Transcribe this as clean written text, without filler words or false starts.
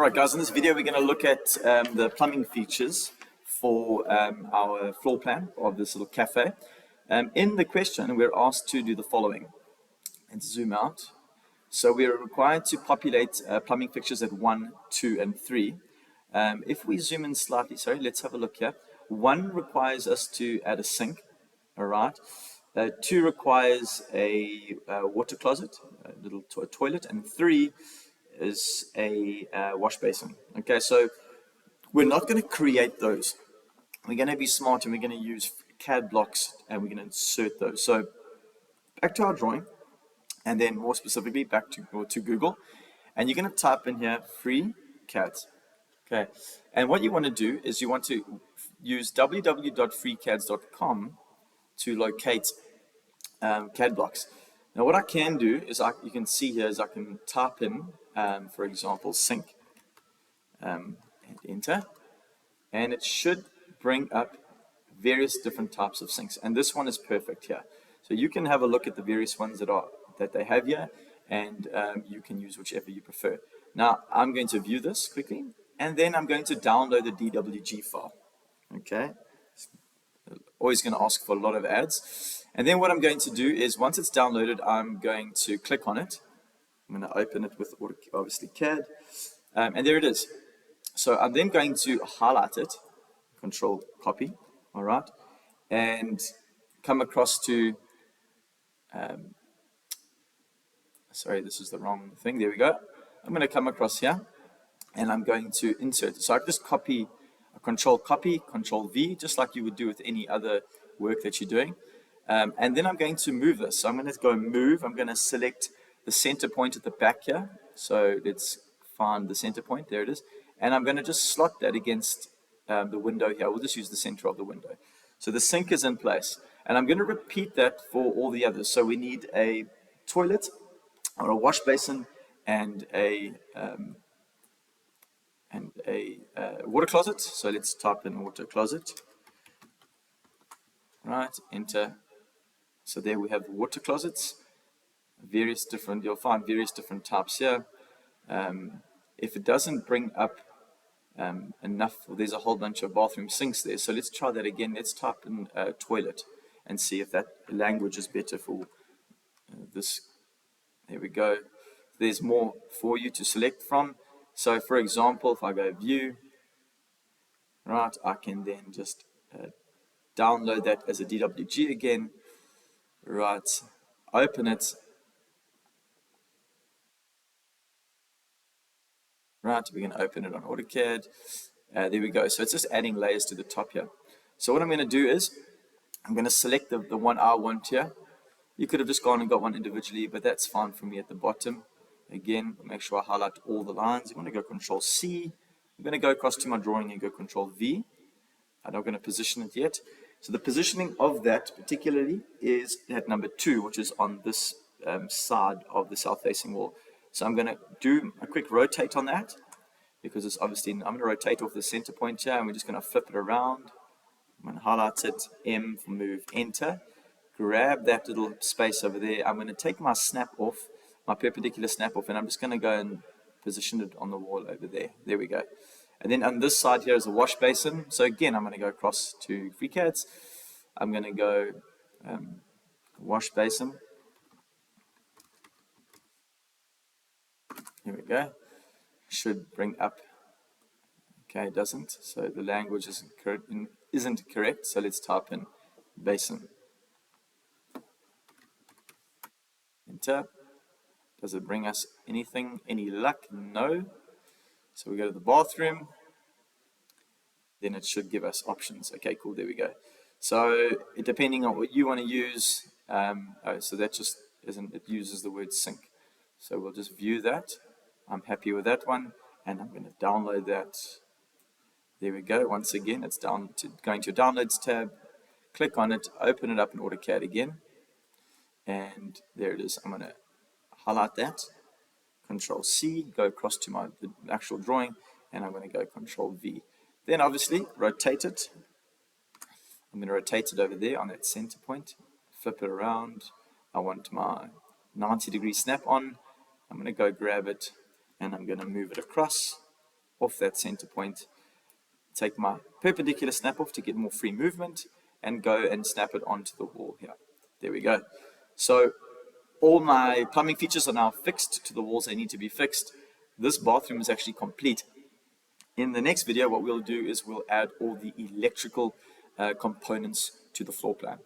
All right, guys, in this video, we're going to look at the plumbing features for our floor plan of this little cafe. In the question, we're asked to do the following. Let's zoom out. So we're required to populate plumbing fixtures at 1, 2, and 3. If we zoom in slightly, sorry, let's have a look here. 1 requires us to add a sink, all right. 2 requires a water closet, a little toilet, and 3 is a wash basin. Okay, so we're not going to create those. We're going to be smart and we're going to use CAD blocks and we're going to insert those. So back to our drawing, and then more specifically back to Google, and you're going to type in here FreeCAD. Okay, and what you want to do is you want to use www.freecads.com to locate CAD blocks. Now what I can do is you can see here is I can type in, for example, sink, and enter, and it should bring up various different types of sinks. And this one is perfect here. So you can have a look at the various ones that they have here, and you can use whichever you prefer. Now I'm going to view this quickly, and then I'm going to download the DWG file. Okay. Always going to ask for a lot of ads. And then what I'm going to do is once it's downloaded, I'm going to click on it. I'm going to open it with obviously CAD. And there it is. So I'm then going to highlight it, control copy, all right, and come across to, sorry, this is the wrong thing. There we go. I'm going to come across here and I'm going to insert. So I just copy, control V, just like you would do with any other work that you're doing. And then I'm going to move this. So I'm going to go move. I'm going to select the center point at the back here. So let's find the center point. There it is. And I'm going to just slot that against the window here. We'll just use the center of the window. So the sink is in place. And I'm going to repeat that for all the others. So we need a toilet or a wash basin and a water closet. So let's type in water closet. Right, enter. So there we have water closets, you'll find various different types here. If it doesn't bring up enough, there's a whole bunch of bathroom sinks there. So let's try that again. Let's type in toilet and see if that language is better for this. There we go. There's more for you to select from. So for example, if I go view, right, I can then just download that as a DWG again, right, open it, right, we're going to open it on AutoCAD, there we go. So it's just adding layers to the top here. So what I'm going to do is I'm going to select the one I want here. You could have just gone and got one individually, but that's fine for me at the bottom. Again, make sure I highlight all the lines. I'm going to go Control C. I'm going to go across to my drawing and go Control V. I'm not going to position it yet. So the positioning of that particularly is at number 2, which is on this side of the south-facing wall. So I'm going to do a quick rotate on that because it's obviously, I'm going to rotate off the center point here and we're just going to flip it around. I'm going to highlight it, M for move, enter. Grab that little space over there. I'm going to take my snap off, my perpendicular snap off, and I'm just going to go and position it on the wall over there. There we go. And then on this side here is a wash basin. So again, I'm going to go across to FreeCADs. I'm going to go wash basin. Here we go. Should bring up. Okay, it doesn't. So the language isn't correct. So let's type in basin. Enter. Does it bring us anything? Any luck? No. So we go to the bathroom, then it should give us options. Okay, cool, there we go. So depending on what you want to use, so that just isn't, it uses the word sink. So we'll just view that. I'm happy with that one, and I'm going to download that. There we go. Once again, it's going to your Downloads tab. Click on it, open it up in AutoCAD again, and there it is. I'm going to highlight that. Control C, go across to the actual drawing, and I'm going to go Control V. Then obviously rotate it. I'm going to rotate it over there on that center point, flip it around. I want my 90-degree snap on. I'm going to go grab it and I'm going to move it across. off that center point, take my perpendicular snap off to get more free movement, and go and snap it onto the wall here. There we go. So all my plumbing features are now fixed to the walls they need to be fixed. This bathroom is actually complete. In the next video, what we'll do is we'll add all the electrical components to the floor plan.